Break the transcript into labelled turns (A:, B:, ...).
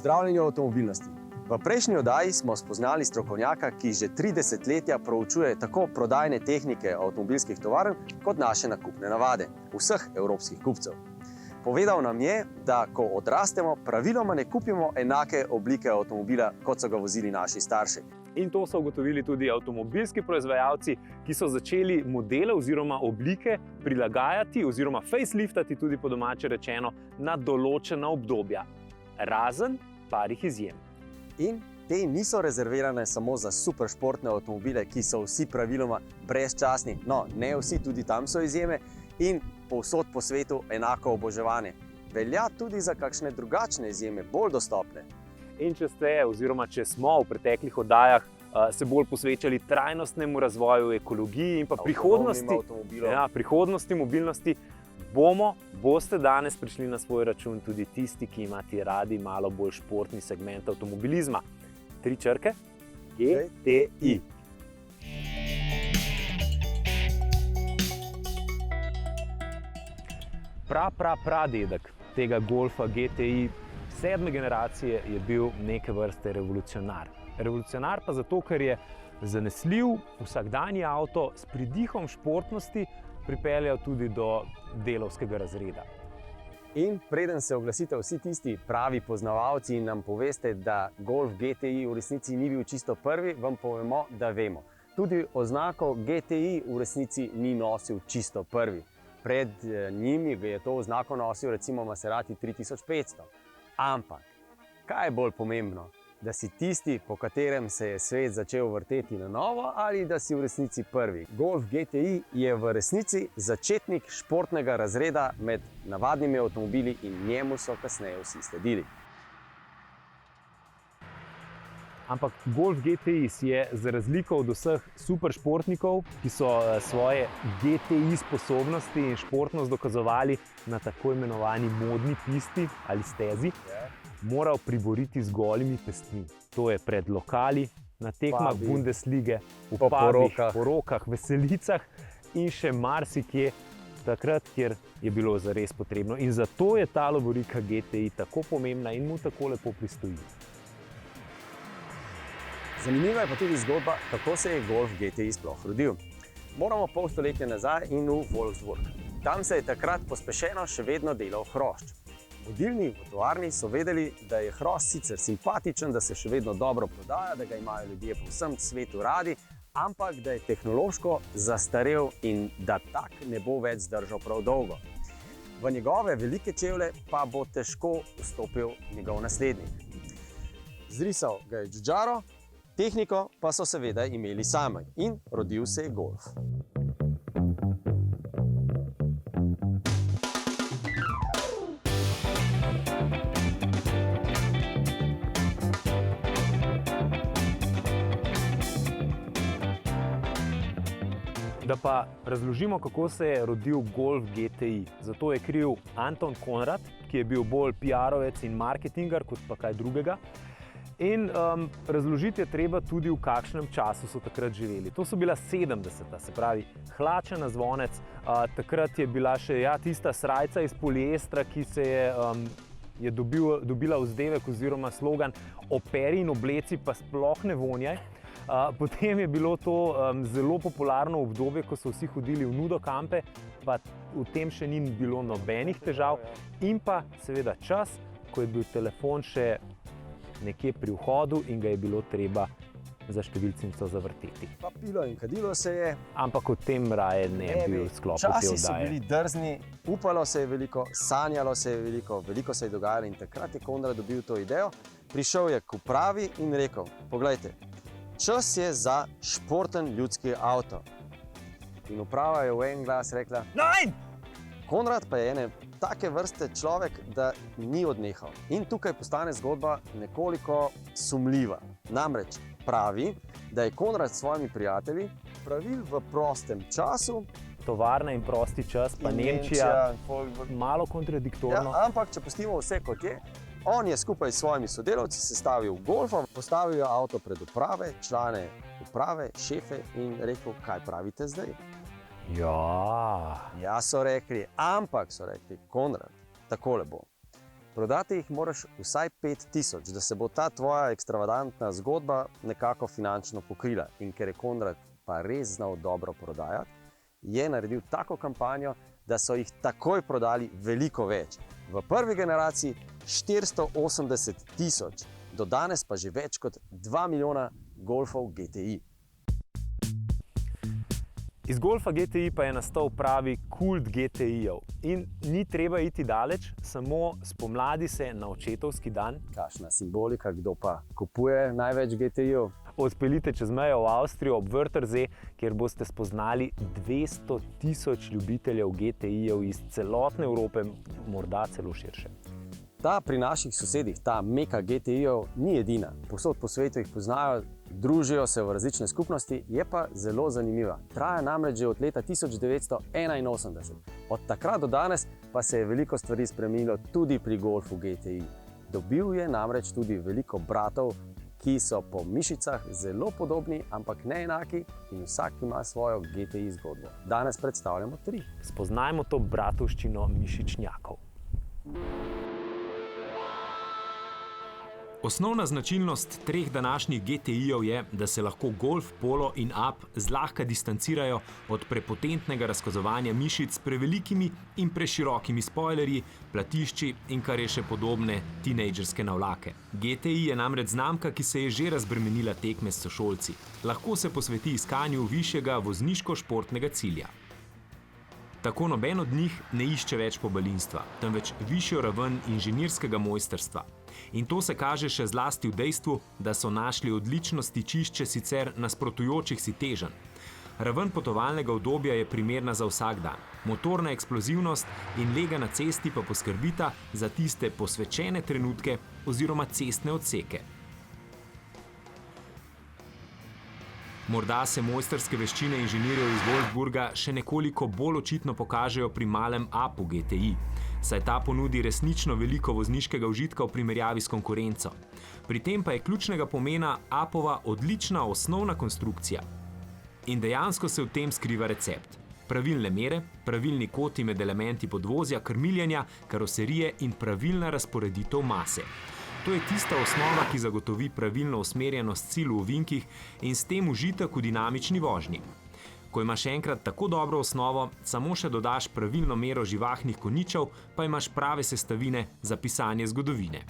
A: Pozdravljeni v avtomobilnosti. V prejšnji oddaji smo spoznali strokovnjaka, ki že 3 desetletja proučuje tako prodajne tehnike avtomobilskih tovarn, kot naše nakupne navade vseh evropskih kupcev. Povedal nam je, da ko odrastemo, praviloma ne kupimo enake oblike avtomobila, kot so ga vozili naši starši.
B: In to so ugotovili tudi avtomobilski proizvajalci, ki so začeli modele oziroma oblike prilagajati oziroma faceliftati, tudi po domače rečeno, na določena obdobja. Razen parih izjem.
A: In te niso rezervirane samo za superšportne avtomobile, ki so vsi praviloma brezčasni. No, ne vsi, tudi tam so izjeme in povsod po svetu enako oboževane. Velja tudi za kakšne drugačne izjeme, bolj dostopne.
B: In če smo v preteklih oddajah se bolj posvečali trajnostnemu razvoju, ekologiji in pa prihodnosti mobilnosti, boste danes prišli na svoj račun tudi tisti, ki imate radi malo bolj športni segment avtomobilizma. 3 črke? GTI. Pradedek tega Golfa GTI 7. generacije je bil neke vrste revolucionar. Revolucionar pa zato, ker je zanesljiv vsakdanji avto s pridihom športnosti pripeljal tudi do delavskega razreda.
A: In preden se oglasite vsi tisti pravi poznavalci in nam poveste, da Golf GTI v resnici ni bil čisto prvi, vam povemo, da vemo. Tudi oznako GTI v resnici ni nosil čisto prvi. Pred njimi je to oznako nosil recimo Maserati 3500. Ampak, kaj je bolj pomembno? Da si tisti, po katerem se je svet začel vrteti na novo, ali da si v resnici prvi. Golf GTI je v resnici začetnik športnega razreda med navadnimi avtomobili in njemu so kasneje vsi sledili.
B: Ampak Golf GTI je za razliko od vseh superšportnikov, ki so svoje GTI sposobnosti in športnost dokazovali na tako imenovani modni pisti ali stezi, moral priboriti z golimi pestmi. To je pred lokali, na tekmah Bundeslige, v pubih, porokah, veselicah in še marsikje, takrat, kjer je bilo zares potrebno. In zato je ta lovorika GTI tako pomembna in mu tako lepo pristoji.
A: Zanimiva je pa tudi zgodba, kako se je Golf GTI sploh rodil. Moramo pol stoletja nazaj in v Wolfsburg. Tam se je takrat pospešeno še vedno delal hrošč. Vodilni v tovarni so vedeli, da je hrošč sicer simpatičen, da se še vedno dobro prodaja, da ga imajo ljudje po vsem svetu radi, ampak da je tehnološko zastarel in da tak ne bo več zdržal prav dolgo. V njegove velike čevlje pa bo težko vstopil njegov naslednik. Zrisal ga je Giugiaro, tehniko pa so seveda imeli sami in rodil se je Golf.
B: Da pa razložimo, kako se je rodil Golf GTI. Zato je kriv Anton Konrad, ki je bil bolj PR-ovec in marketingar kot pa kaj drugega. In razložiti je treba tudi, v kakšnem času so takrat živeli. To so bila 70-ta, se pravi hlače na zvonec. Takrat je bila še tista srajca iz poliestra, ki se je dobila vzdevek oziroma slogan operi in obleci pa sploh ne vonjaj. Potem je bilo to zelo popularno obdobje, ko so vsi hodili v nudo kampe, pa v tem še ni bilo nobenih težav. In pa seveda čas, ko je bil telefon še nekje pri vhodu in ga je bilo treba za številčnico zavrteti.
A: Pa pilo in kadilo se je.
B: Ampak o tem raje ne bi bil sklop te oddaje.
A: Časi so bili drzni, upalo se je veliko, sanjalo se je veliko se je dogajalo in takrat je Konrad dobil to idejo. Prišel je k upravi in rekel, poglejte, čas je za športen ljudski avto. In uprava je v en glas rekla, nein! Konrad pa je ene take vrste človek, da ni odnehal. In tukaj postane zgodba nekoliko sumljiva. Namreč pravi, da je Konrad s svojimi prijatelji pravil v prostem času.
B: Tovarna in prosti čas, pa Nemčija, malo kontradiktorno.
A: Ja, ampak če pustimo vse kot je, on je skupaj s svojimi sodelavci sestavil Golfa, postavil avto pred uprave, člane uprave, šefe in rekel, kaj pravite zdaj?
B: Ja,
A: so rekli, ampak so rekli, Konrad, takole bo. Prodati jih moraš vsaj 5000, da se bo ta tvoja ekstravagantna zgodba nekako finančno pokrila. In ker je Konrad pa res znal dobro prodajati, je naredil tako kampanjo, da so jih takoj prodali veliko več. V prvi generaciji 480 000, do danes pa že več kot 2 milijona Golfov GTI.
B: Iz Golfa GTI pa je nastal pravi kult GTI-jev. In ni treba iti daleč, samo spomladi se na očetovski dan.
A: Kakšna simbolika, kdo pa kupuje največ GTI-jev?
B: Odpeljite čez mejo v Avstrijo ob Wörthersee, kjer boste spoznali 200 000 ljubiteljev GTI-jev iz celotne Evrope, morda celo širše.
A: Ta pri naših sosedih, ta meka GTI-jev, ni edina. Povsod po svetu jih poznajo, družijo se v različne skupnosti, je pa zelo zanimiva. Traja namreč že od leta 1981. Od takrat do danes pa se je veliko stvari spremenilo tudi pri Golfu GTI. Dobil je namreč tudi veliko bratov, ki so po mišicah zelo podobni, ampak ne enaki, in vsak ima svojo GTI zgodbo. Danes predstavljamo 3.
B: Spoznajmo to bratovščino mišičnjakov.
C: Osnovna značilnost 3 današnjih GTI-jev je, da se lahko Golf, Polo in Up zlahka distancirajo od prepotentnega razkazovanja mišic s prevelikimi in preširokimi spoilerji, platišči in kar je še podobne tinejdžerske navlake. GTI je namreč znamka, ki se je že razbremenila tekme s sošolci. Lahko se posveti iskanju višjega vozniško-športnega cilja. Tako noben od njih ne išče več pobalinstva, temveč višjo raven inženirskega mojstrstva. In to se kaže še zlasti v dejstvu, da so našli odlično stičišče sicer nasprotujočih si teženj. Raven potovalnega udobja je primerna za vsak dan. Motorna eksplozivnost in lega na cesti pa poskrbita za tiste posvečene trenutke oziroma cestne odseke. Morda se mojstrske veščine inženirjev iz Wolfsburga še nekoliko bolj očitno pokažejo pri malem Upu GTI, saj ta ponudi resnično veliko vozniškega užitka v primerjavi s konkurenco. Pri tem pa je ključnega pomena Upova odlična osnovna konstrukcija. In dejansko se v tem skriva recept. Pravilne mere, pravilni koti med elementi podvozja, krmiljenja, karoserije in pravilna razporeditev mase. To je tista osnova, ki zagotovi pravilno usmerjenost cilj v ovinkih in s tem užitek v dinamični vožnji. Ko imaš enkrat tako dobro osnovo, samo še dodaš pravilno mero živahnih konjičev, pa imaš prave sestavine za pisanje zgodovine.